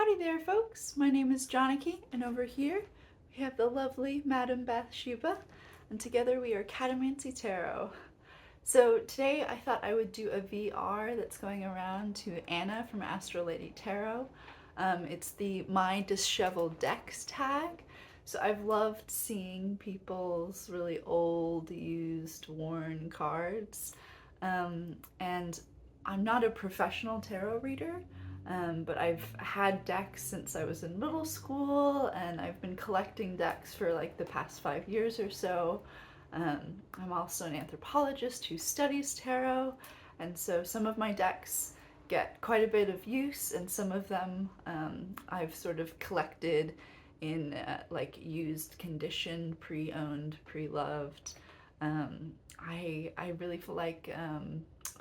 Howdy there, folks. My name is Janaki, and over here we have the lovely Madame Bathsheba, and together we are Catomancy Tarot. So today I thought I would do a VR that's going around to Anna from Astral Tarot. It's the My Disheveled Decks tag. So I've loved seeing people's really old, used, worn cards. And I'm not a professional tarot reader, but I've had decks since I was in middle school, and I've been collecting decks for like the past 5 years or so. I'm also an anthropologist who studies tarot, and so some of my decks get quite a bit of use, and some of them I've sort of collected in like used condition, pre-owned, pre-loved. I really feel like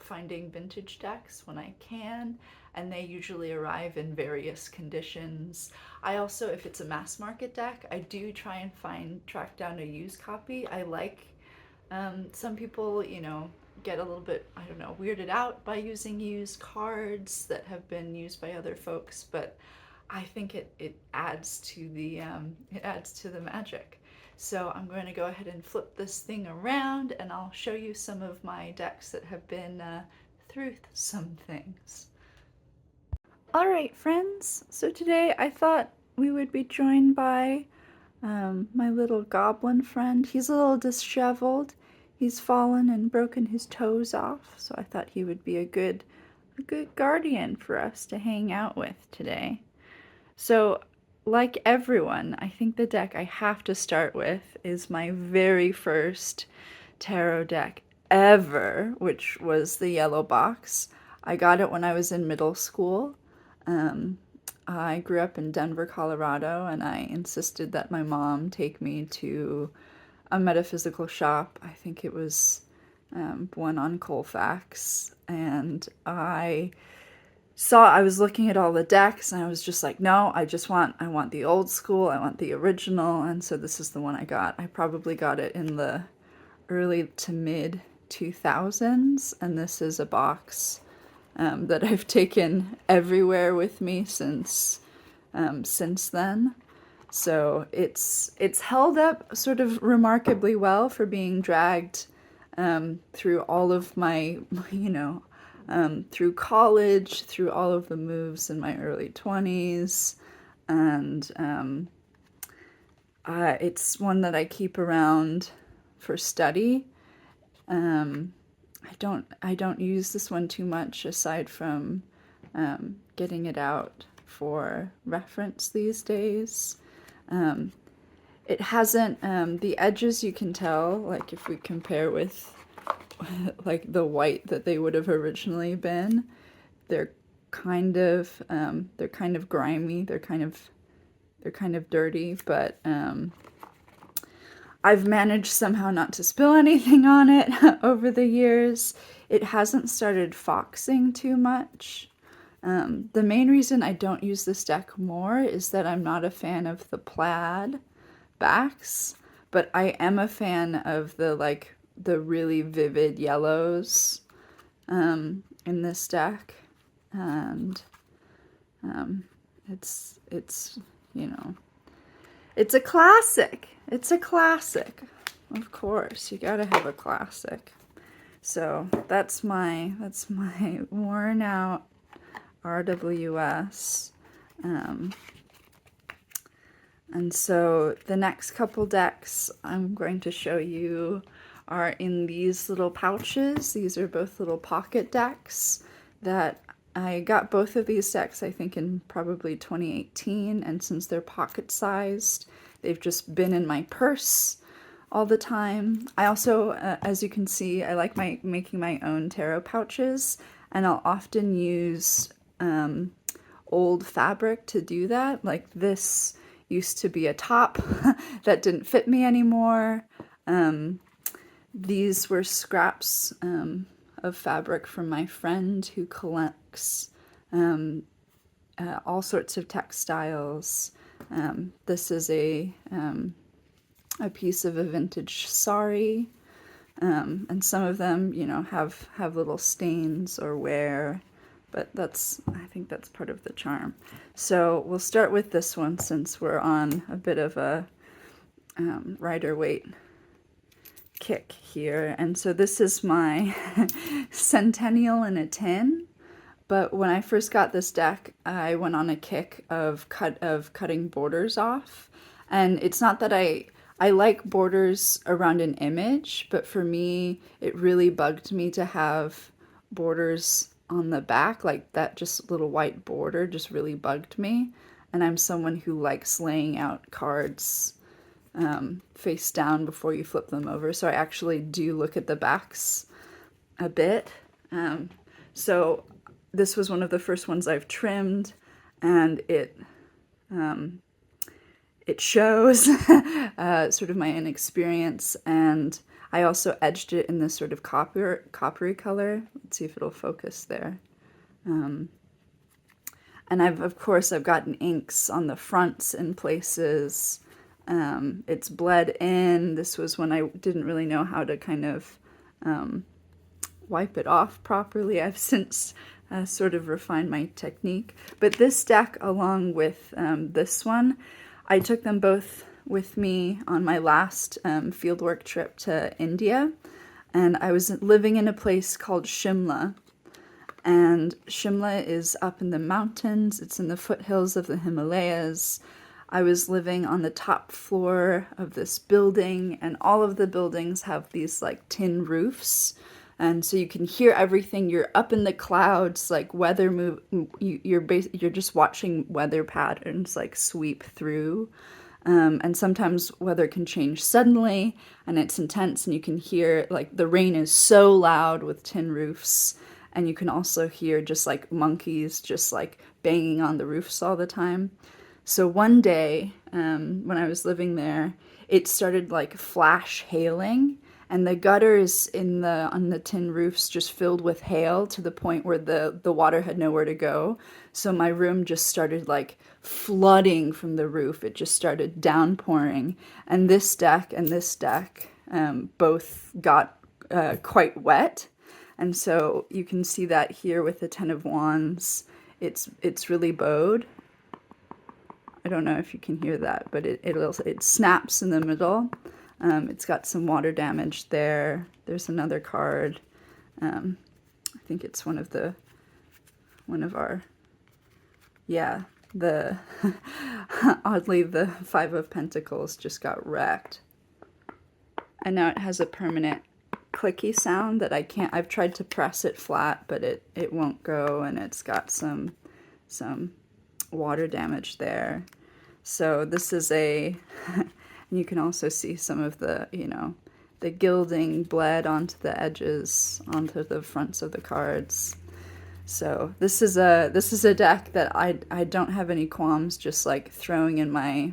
finding vintage decks when I can, and they usually arrive in various conditions. I also, if it's a mass market deck, I do try and track down a used copy. I like, some people, get a little bit, I don't know, weirded out by using used cards that have been used by other folks, but I think it adds to the magic. So I'm going to go ahead and flip this thing around, and I'll show you some of my decks that have been through some things. Alright, friends, so today I thought we would be joined by my little goblin friend. He's a little disheveled. He's fallen and broken his toes off, so I thought he would be a good guardian for us to hang out with today. So, like everyone, I think the deck I have to start with is my very first tarot deck ever, which was the yellow box. I got it when I was in middle school. I grew up in Denver, Colorado, and I insisted that my mom take me to a metaphysical shop. I think it was one on Colfax, and I was looking at all the decks, and I was just like, no, I want the old school, I want the original, and so this is the one I got. I probably got it in the early to mid 2000s, and this is a box that I've taken everywhere with me since then. So it's held up sort of remarkably well for being dragged through all of my, through college, through all of the moves in my early 20s, and it's one that I keep around for study. I don't use this one too much, aside from getting it out for reference these days. It hasn't, the edges, you can tell, like if we compare with like the white that they would have originally been, they're kind of grimy, they're kind of dirty, but I've managed somehow not to spill anything on it over the years. It hasn't started foxing too much. The main reason I don't use this deck more is that I'm not a fan of the plaid backs, but I am a fan of the really vivid yellows in this deck, and it's it's a classic. It's a classic. Of course, you gotta have a classic. So that's my worn out RWS. And so the next couple decks I'm going to show you are in these little pouches. These are both little pocket decks that I got both of these decks, I think, in probably 2018, and since they're pocket-sized, they've just been in my purse all the time. I also, as you can see, I like making my own tarot pouches, and I'll often use old fabric to do that. Like this used to be a top that didn't fit me anymore. These were scraps of fabric from my friend who collects all sorts of textiles. This is a piece of a vintage sari, and some of them, have little stains or wear. but I think that's part of the charm. So we'll start with this one since we're on a bit of a Ryder weight kick here. And so this is my Centennial in a tin. But when I first got this deck, I went on a kick of cutting borders off. And it's not that I like borders around an image, but for me, it really bugged me to have borders on the back, like that just little white border just really bugged me. And I'm someone who likes laying out cards face down before you flip them over. So I actually do look at the backs a bit. So this was one of the first ones I've trimmed, and it shows sort of my inexperience, and I also edged it in this sort of coppery color. Let's see if it'll focus there. And of course I've gotten inks on the fronts in places. It's bled in. This was when I didn't really know how to kind of wipe it off properly. I've since sort of refined my technique. But this deck, along with this one, I took them both with me on my last fieldwork trip to India. And I was living in a place called Shimla. And Shimla is up in the mountains. It's in the foothills of the Himalayas. I was living on the top floor of this building, and all of the buildings have these like tin roofs. And so you can hear everything. You're up in the clouds, like weather move. You're just watching weather patterns like sweep through. And sometimes weather can change suddenly, and it's intense, and you can hear like the rain is so loud with tin roofs. And you can also hear just like monkeys just like banging on the roofs all the time. So one day, when I was living there, it started like flash hailing, and the gutters on the tin roofs just filled with hail to the point where the water had nowhere to go. So my room just started like flooding from the roof. It just started downpouring, and this deck both got quite wet. And so you can see that here with the Ten of Wands. It's really bowed. I don't know if you can hear that, but it snaps in the middle. It's got some water damage there. There's another card. I think it's oddly the Five of Pentacles just got wrecked. And now it has a permanent clicky sound that I've tried to press it flat, but it won't go, and it's got some water damage there. So this is and you can also see some of the gilding bled onto the edges, onto the fronts of the cards. So this is a deck that I don't have any qualms just like throwing in my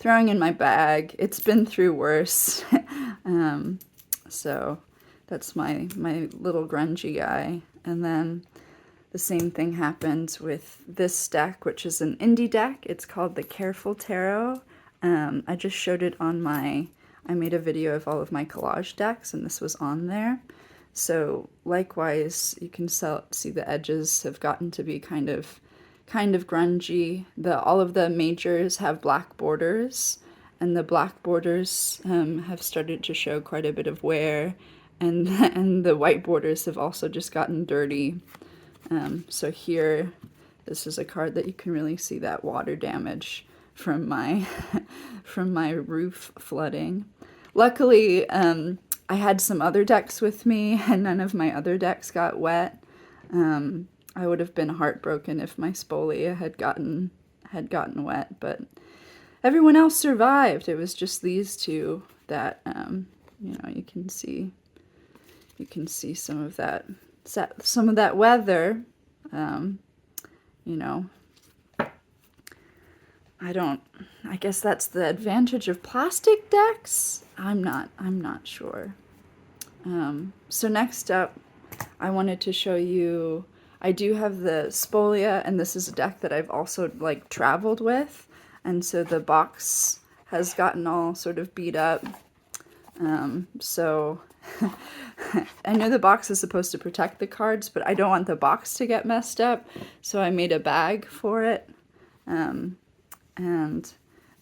bag. It's been through worse. So that's my little grungy guy. And then the same thing happened with this deck, which is an indie deck. It's called the Careful Tarot. I just showed it on I made a video of all of my collage decks, and this was on there. So likewise, you can see the edges have gotten to be kind of grungy. All of the majors have black borders, and the black borders have started to show quite a bit of wear, and the white borders have also just gotten dirty. So here, this is a card that you can really see that water damage from my roof flooding. Luckily, I had some other decks with me, and none of my other decks got wet. I would have been heartbroken if my Spoolia had gotten wet, but everyone else survived. It was just these two that you can see some of that weather. I guess that's the advantage of plastic decks. I'm not sure. So next up, I wanted to show you, I do have the Spoolia, and this is a deck that I've also like traveled with, and so the box has gotten all sort of beat up. So I know the box is supposed to protect the cards, but I don't want the box to get messed up, so I made a bag for it. And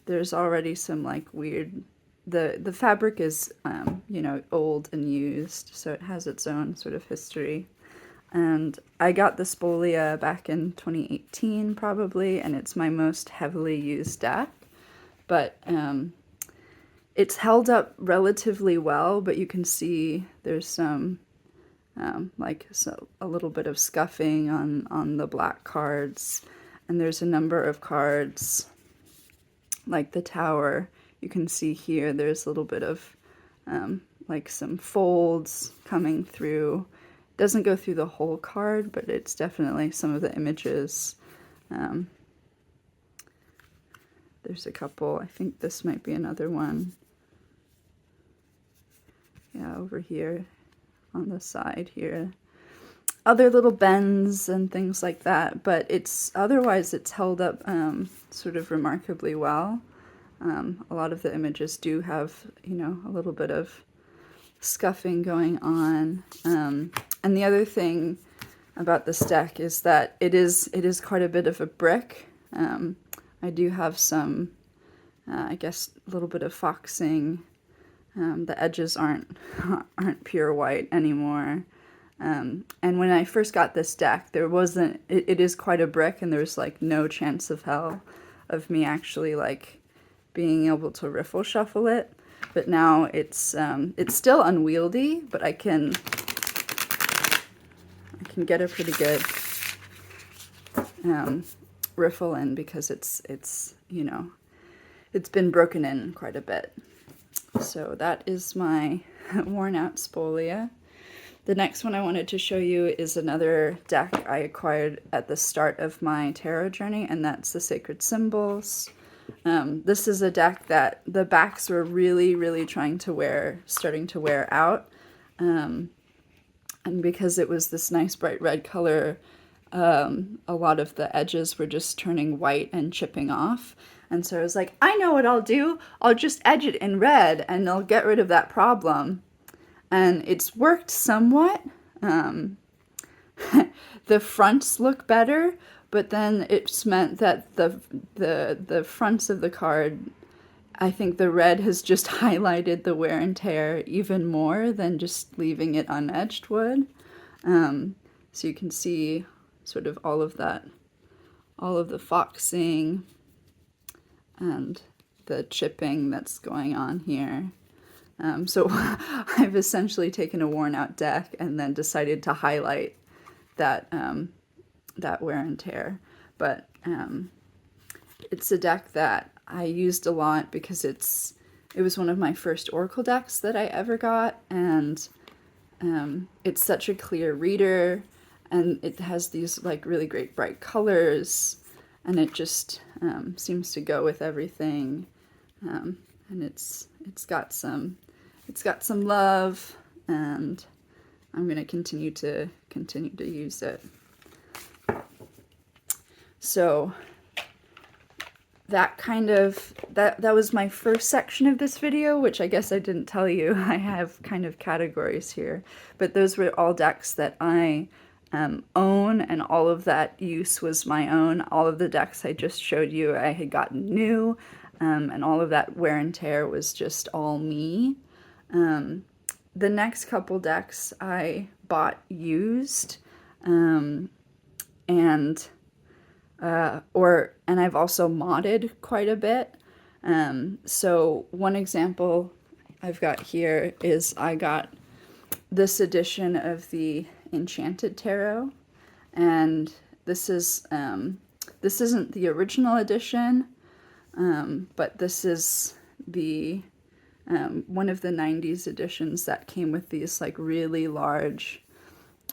there's already some like weird, the fabric is, you know, old and used, so it has its own sort of history. And I got the Spoolia back in 2018 probably, and it's my most heavily used deck. But it's held up relatively well, but you can see there's some a little bit of scuffing on the black cards, and there's a number of cards like the Tower. You can see here there's a little bit of like some folds coming through. Doesn't go through the whole card, but it's definitely some of the images. There's a couple. I think this might be another one. Yeah, over here on the side here. Other little bends and things like that, but otherwise it's held up sort of remarkably well. A lot of the images do have, you know, a little bit of scuffing going on. And the other thing about this deck is that it is quite a bit of a brick. I do have some, I guess, a little bit of foxing. The edges aren't pure white anymore. And when I first got this deck, it is quite a brick, and there's like no chance of hell of me actually like being able to riffle shuffle it. But now it's still unwieldy, but I can get a pretty good riffle in, because it's you know, it's been broken in quite a bit. So that is my worn out Spoolia. The next one I wanted to show you is another deck I acquired at the start of my tarot journey, and that's the Sacred Symbols. This is a deck that the backs were really starting to wear out. And because it was this nice bright red color, a lot of the edges were just turning white and chipping off. And so I was like, I know what I'll do. I'll just edge it in red and I'll get rid of that problem. And it's worked somewhat. The fronts look better, but then it's meant that the fronts of the card, I think the red has just highlighted the wear and tear even more than just leaving it unedged would. So you can see sort of all of that, all of the foxing and the chipping that's going on here. So I've essentially taken a worn out deck and then decided to highlight that that wear and tear. But it's a deck that I used a lot because it was one of my first Oracle decks that I ever got, and it's such a clear reader, and it has these like really great bright colors, and it just seems to go with everything, and it's got some love, and I'm going to continue to use it. So that was my first section of this video, which I guess I didn't tell you. I have kind of categories here, but those were all decks that I own, and all of that use was my own. All of the decks I just showed you I had gotten new, and all of that wear and tear was just all me. The next couple decks I bought used, and I've also modded quite a bit. So one example I've got here is I got this edition of the Enchanted Tarot, and this isn't the original edition, but this is the one of the 90s editions that came with these like really large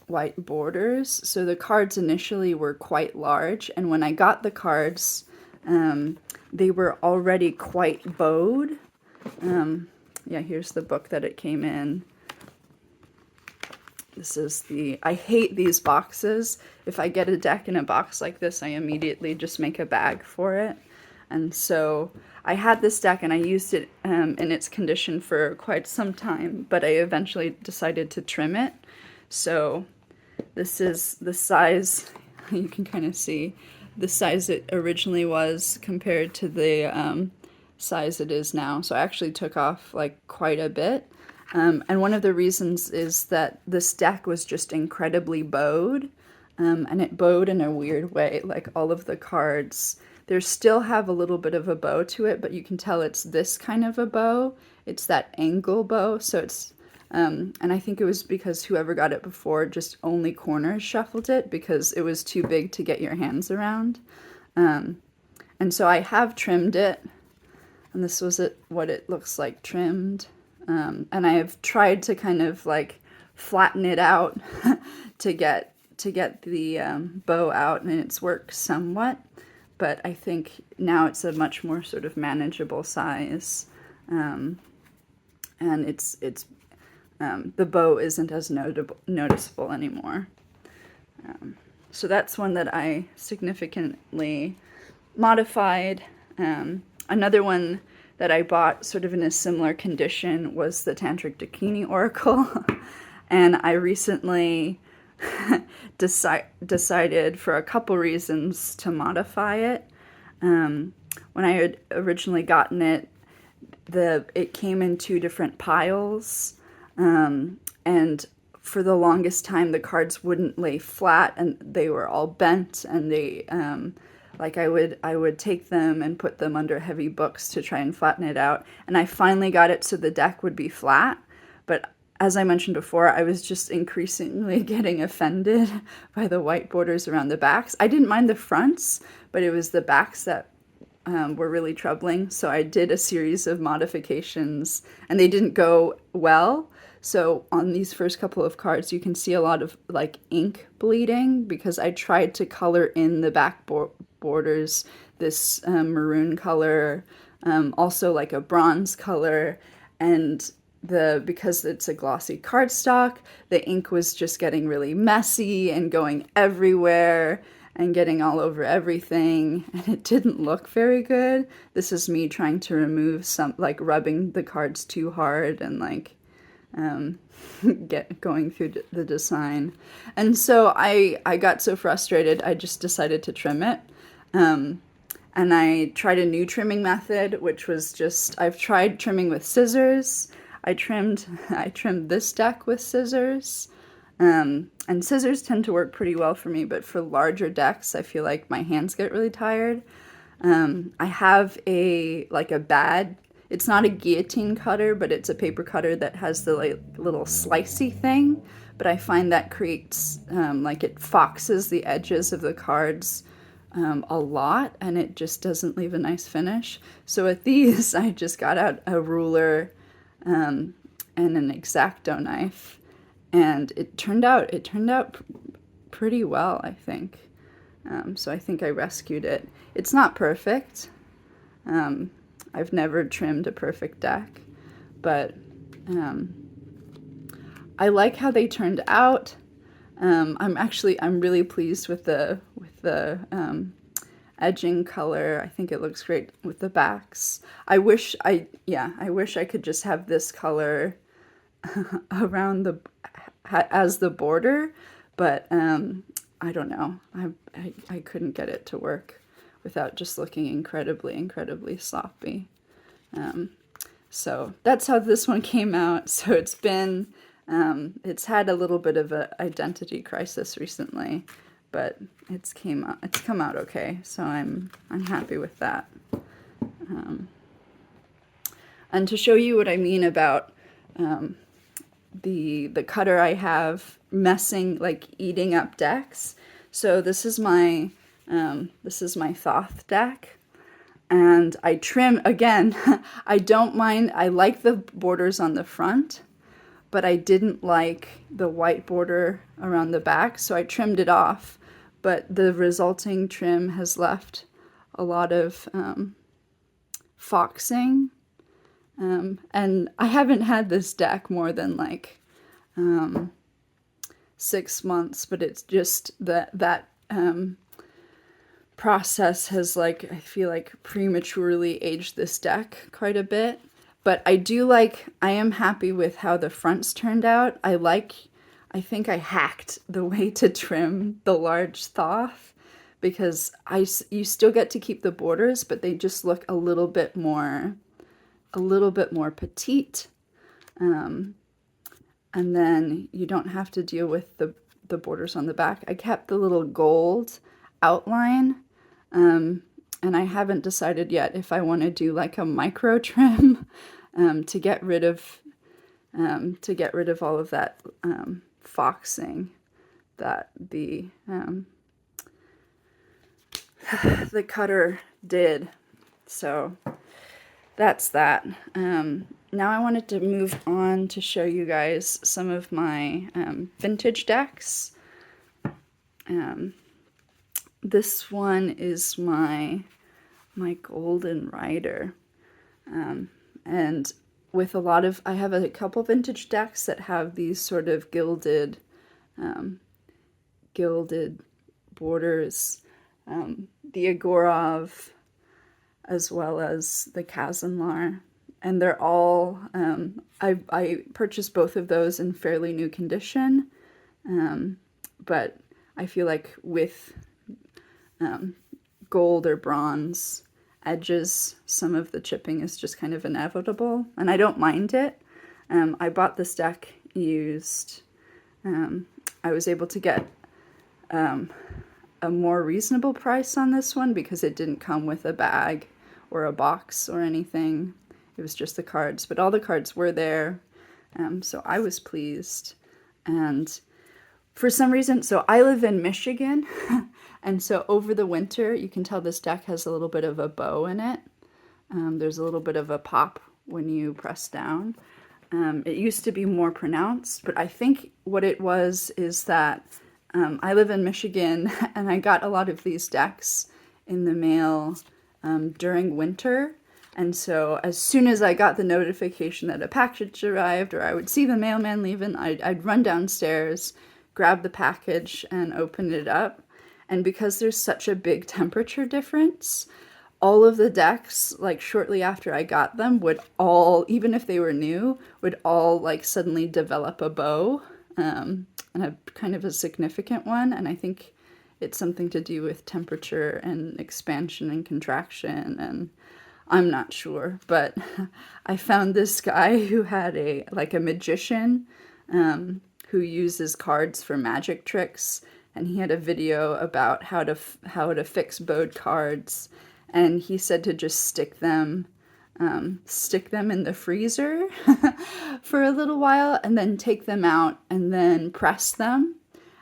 white borders. So the cards initially were quite large, and when I got the cards, they were already quite bowed. Yeah, here's the book that it came in. This is I hate these boxes. If I get a deck in a box like this, I immediately just make a bag for it. And so I had this deck and I used it in its condition for quite some time, but I eventually decided to trim it. So this is the size, you can kind of see the size it originally was compared to the size it is now. So I actually took off like quite a bit. And one of the reasons is that this deck was just incredibly bowed. And it bowed in a weird way, like all of the cards. They still have a little bit of a bow to it, but you can tell it's this kind of a bow. It's that angle bow, so it's, and I think it was because whoever got it before just only corners shuffled it because it was too big to get your hands around. And so I have trimmed it, and this was what it looks like trimmed. And I have tried to kind of like flatten it out to get the bow out, and it's worked somewhat, but I think now it's a much more sort of manageable size, and it's the bow isn't as noticeable anymore. So that's one that I significantly modified. Another one that I bought sort of in a similar condition was the Tantric Oracle, and I recently decided for a couple reasons to modify it. When I had originally gotten it, it came in 2 different piles, and for the longest time the cards wouldn't lay flat, and they were all bent, and they like I would take them and put them under heavy books to try and flatten it out, and I finally got it so the deck would be flat, but as I mentioned before, I was just increasingly getting offended by the white borders around the backs. I didn't mind the fronts, but it was the backs that were really troubling. So I did a series of modifications, and they didn't go well. So on these first couple of cards, you can see a lot of like ink bleeding because I tried to color in the back borders this maroon color, also like a bronze color, and because it's a glossy cardstock, the ink was just getting really messy and going everywhere and getting all over everything, and it didn't look very good. This is me trying to remove some, like rubbing the cards too hard and like going through the design. And so I got so frustrated, I just decided to trim it. And I tried a new trimming method, which was just, I've tried trimming with scissors. I trimmed this deck with scissors, and scissors tend to work pretty well for me, but for larger decks, I feel like my hands get really tired. I have it's not a guillotine cutter, but it's a paper cutter that has the like little slicey thing, but I find that creates, like it foxes the edges of the cards a lot, and it just doesn't leave a nice finish. So with these, I just got out a ruler and an X-Acto knife, and it turned out pretty well, I think. So I think I rescued it. It's not perfect. I've never trimmed a perfect deck, but I like how they turned out. I'm really pleased with the edging color. I think it looks great with the backs. I wish I could just have this color around as the border, but I don't know. I couldn't get it to work without just looking incredibly sloppy. So that's how this one came out. So it's been it's had a little bit of an identity crisis recently, but it's come out okay, so I'm happy with that. And to show you what I mean about the cutter I have messing, like eating up decks. So this is my Thoth deck, and I trim again. I don't mind. I like the borders on the front, but I didn't like the white border around the back, so I trimmed it off. But the resulting trim has left a lot of foxing. And I haven't had this deck more than like 6 months, but it's just that process has, like, I feel like prematurely aged this deck quite a bit. But I am happy with how the fronts turned out. I think I hacked the way to trim the large Thoth, because you still get to keep the borders, but they just look a little bit more petite. And then you don't have to deal with the borders on the back. I kept the little gold outline, and I haven't decided yet if I want to do like a micro trim to get rid of all of that foxing that the cutter did. So that's that. Now I wanted to move on to show you guys some of my vintage decks. This one is my golden Ryder. And with I have a couple vintage decks that have these sort of gilded borders. The Agorov, as well as the Kazanlar. And they're all, I purchased both of those in fairly new condition, but I feel like with gold or bronze edges, some of the chipping is just kind of inevitable, and I don't mind it. I bought this deck used. I was able to get a more reasonable price on this one because it didn't come with a bag or a box or anything. It was just the cards, but all the cards were there, so I was pleased. And for some reason, so I live in Michigan, and so over the winter, you can tell this deck has a little bit of a bow in it. There's a little bit of a pop when you press down. It used to be more pronounced, but I think what it was is that I live in Michigan, and I got a lot of these decks in the mail during winter. And so as soon as I got the notification that a package arrived, or I would see the mailman leaving, I'd run downstairs, grab the package, and open it up. And because there's such a big temperature difference, all of the decks, like shortly after I got them, would all, even if they were new, would all like suddenly develop a bow, and a kind of a significant one. And I think it's something to do with temperature and expansion and contraction, and I'm not sure, but I found this guy who had a magician who uses cards for magic tricks, and he had a video about how to fix bowed cards, and he said to just stick them in the freezer for a little while, and then take them out and then press them.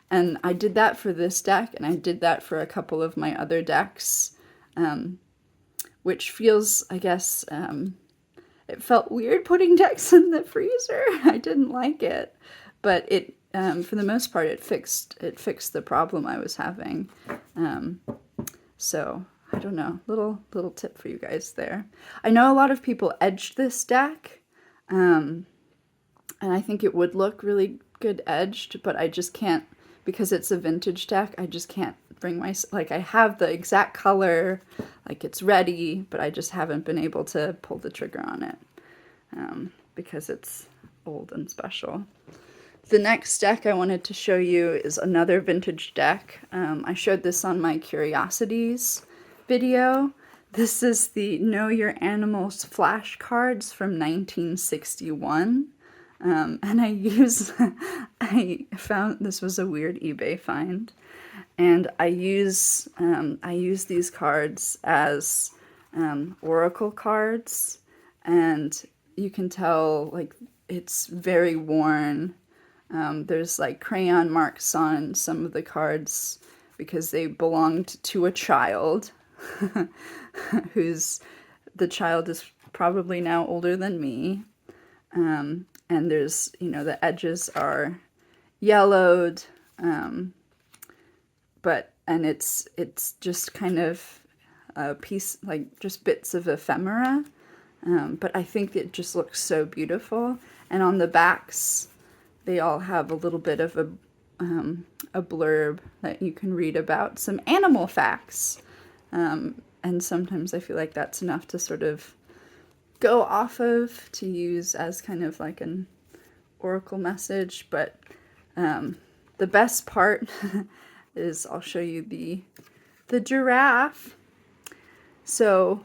And I did that for this deck, and I did that for a couple of my other decks. Which feels, I guess, it felt weird putting decks in the freezer. I didn't like it, but it, for the most part, it fixed the problem I was having. So I don't know, little tip for you guys there. I know a lot of people edged this deck, and I think it would look really good edged, but I just can't, because it's a vintage deck. I just can't bring I have the exact color, like it's ready, but I just haven't been able to pull the trigger on it because it's old and special. The next deck I wanted to show you is another vintage deck. I showed this on my Curiosities video. This is the Know Your Animals flashcards from 1961. And I found this was a weird eBay find. And I use these cards as oracle cards, and you can tell like it's very worn. There's like crayon marks on some of the cards because they belonged to a child the child is probably now older than me. And there's, the edges are yellowed, and it's just kind of a piece, like just bits of ephemera, but I think it just looks so beautiful. And on the backs, they all have a little bit of a blurb that you can read about some animal facts. And sometimes I feel like that's enough to sort of go off of to use as kind of like an oracle message. But the best part is I'll show you the giraffe. So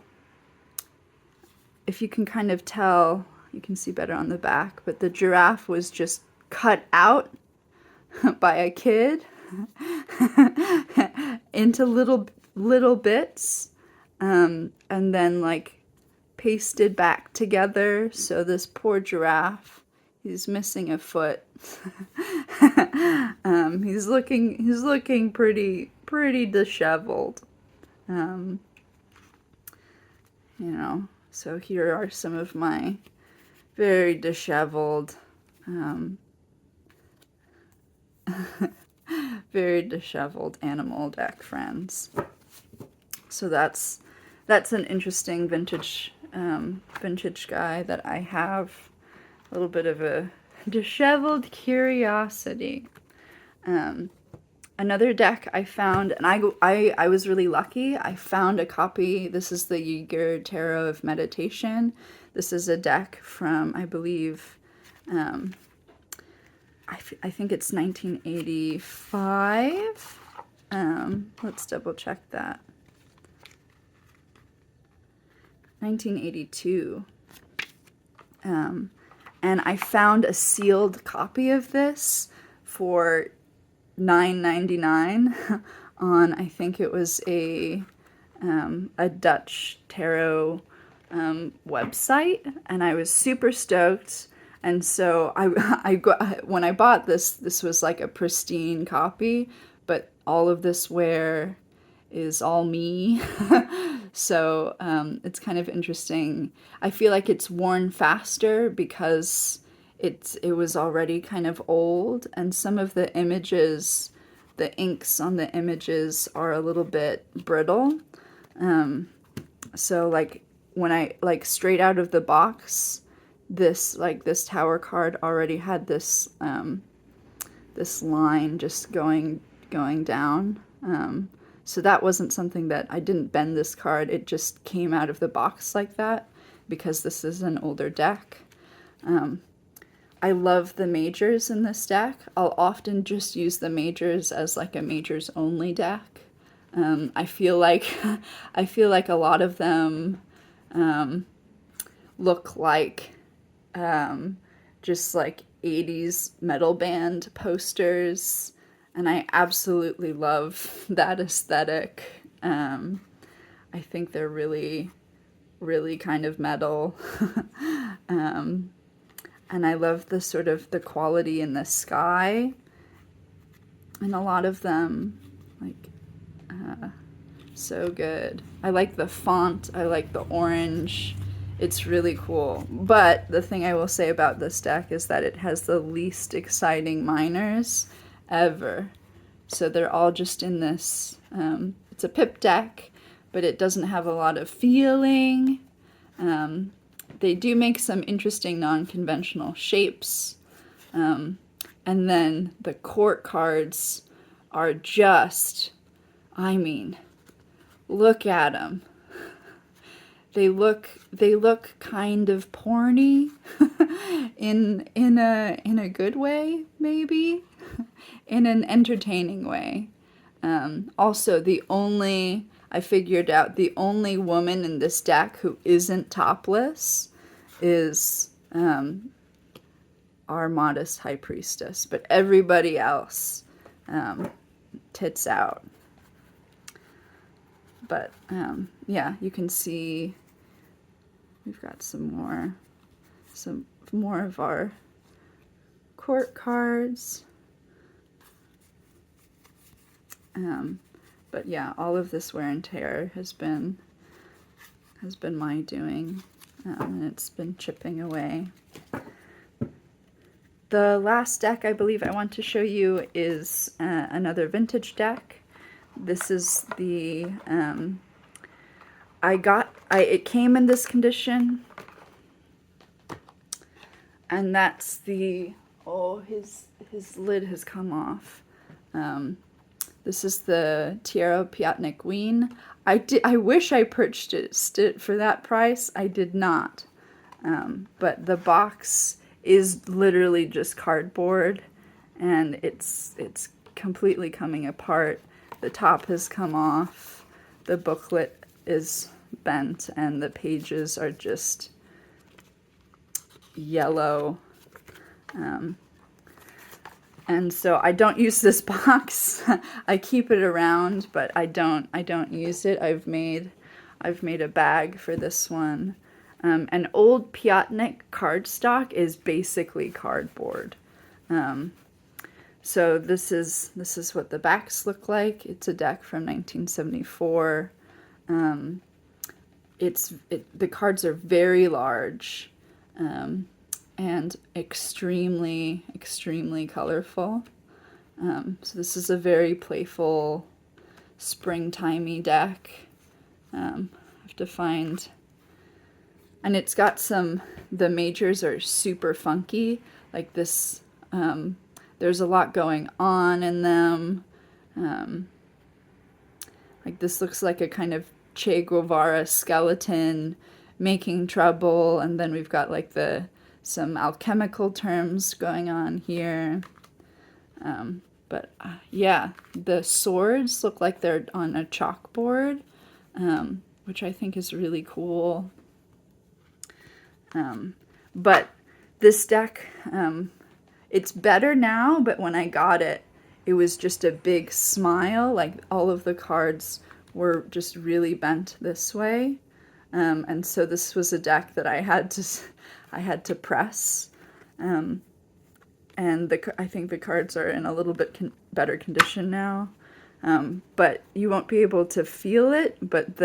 if you can kind of tell, you can see better on the back, but the giraffe was just cut out by a kid into little bits, and then like pasted back together. So this poor giraffe, he's missing a foot. He's looking pretty disheveled. You know, so here are some of my very disheveled, very disheveled animal deck friends. So that's an interesting vintage guy that I have. A little bit of a disheveled curiosity. Another deck I found, and I was really lucky. I found a copy. This is the Gilded Tarot of Meditation. This is a deck from, I believe, I think it's 1985. Let's double check that. 1982. And I found a sealed copy of this for $9.99 on, I think it was a Dutch tarot website, and I was super stoked. And so when I bought this was like a pristine copy, but all of this wear is all me. So it's kind of interesting. I feel like it's worn faster because it was already kind of old, and some of the images, the inks on the images are a little bit brittle. So like when I, like straight out of the box, this tower card already had this this line just going down. So that wasn't something that I didn't bend this card. It just came out of the box like that because this is an older deck. I love the majors in this deck. I'll often just use the majors as like a majors only deck. I feel like a lot of them look like just like 80s metal band posters, and I absolutely love that aesthetic. I think they're really kind of metal. And I love the sort of the quality in the sky in a lot of them, like so good. I like the font, I like the orange. It's really cool. But the thing I will say about this deck is that it has the least exciting minors ever. So they're all just in this, it's a pip deck, but it doesn't have a lot of feeling. They do make some interesting non-conventional shapes. And then the court cards are just, I mean, look at them. They look kind of porny in a good way, maybe, in an entertaining way. Also, I figured out the only woman in this deck who isn't topless is our modest high priestess, but everybody else tits out. But yeah, you can see we've got some more of our court cards. But yeah, all of this wear and tear has been my doing, and it's been chipping away. The last deck I believe I want to show you is another vintage deck. This is the it came in this condition, and that's the his lid has come off. This is the Tarot Piatnik Queen. I wish I purchased it for that price. I did not. But the box is literally just cardboard, and it's completely coming apart. The top has come off. The booklet is bent, and the pages are just yellow. And so I don't use this box. I keep it around, but I don't use it. I've made a bag for this one. An old Piatnik cardstock is basically cardboard. So this is what the backs look like. It's a deck from 1974. The cards are very large. And extremely, extremely colorful. So this is a very playful, springtimey deck. I have to find... And it's got the majors are super funky. Like this, there's a lot going on in them. Like this looks like a kind of Che Guevara skeleton making trouble. And then we've got like some alchemical terms going on here. Yeah, the swords look like they're on a chalkboard, which I think is really cool. But this deck, it's better now, but when I got it, it was just a big smile. Like all of the cards were just really bent this way. And so this was a deck that I had to press, and I think the cards are in a little bit better condition now, but you won't be able to feel it. But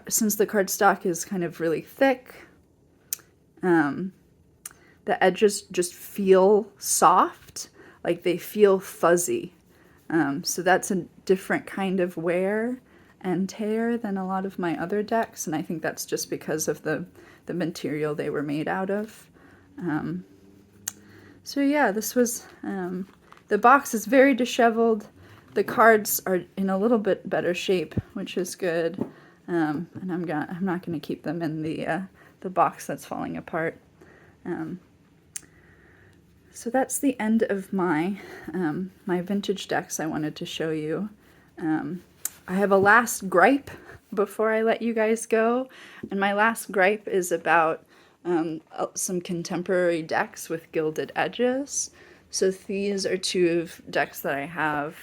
since the cardstock is kind of really thick, the edges just feel soft, like they feel fuzzy. So that's a different kind of wear and tear than a lot of my other decks, and I think that's just because of the material they were made out of. So yeah, this was, the box is very disheveled. The cards are in a little bit better shape, which is good. And I'm not gonna keep them in the box that's falling apart. So that's the end of my my vintage decks I wanted to show you. I have a last gripe before I let you guys go, and my last gripe is about some contemporary decks with gilded edges. So these are two of decks that I have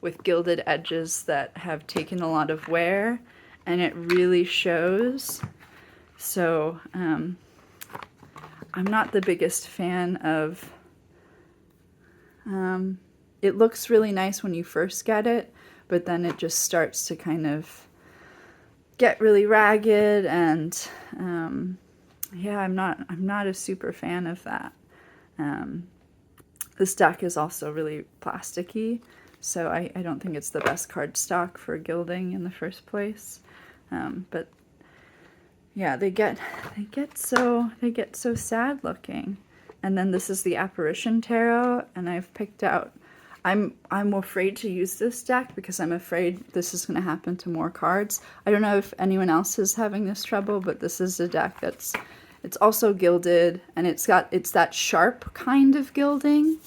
with gilded edges that have taken a lot of wear, and it really shows. So I'm not the biggest fan of... it looks really nice when you first get it, but then it just starts to kind of get really ragged, and yeah, I'm not a super fan of that. This deck is also really plasticky, so I don't think it's the best cardstock for gilding in the first place. But yeah, they get so sad looking. And then this is the Apparition Tarot, and I've picked out... I'm afraid to use this deck because I'm afraid this is going to happen to more cards. I don't know if anyone else is having this trouble, but this is a deck it's also gilded, and it's that sharp kind of gilding.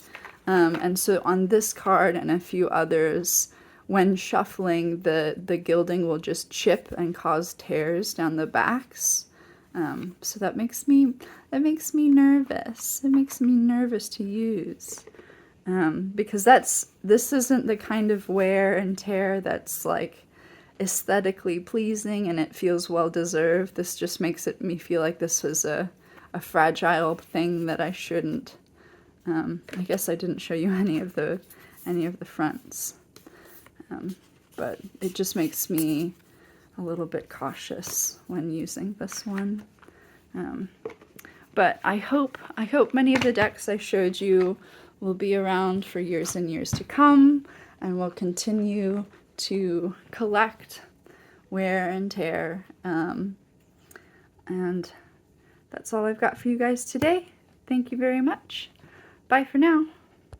And so on this card and a few others, when shuffling, the gilding will just chip and cause tears down the backs. So that makes me nervous. It makes me nervous to use. Because this isn't the kind of wear and tear that's like aesthetically pleasing and it feels well deserved. This just makes me feel like this was a fragile thing that I shouldn't. I guess I didn't show you any of the fronts, but it just makes me a little bit cautious when using this one. But I hope many of the decks I showed you will be around for years and years to come, and will continue to collect wear and tear. And that's all I've got for you guys today. Thank you very much. Bye for now.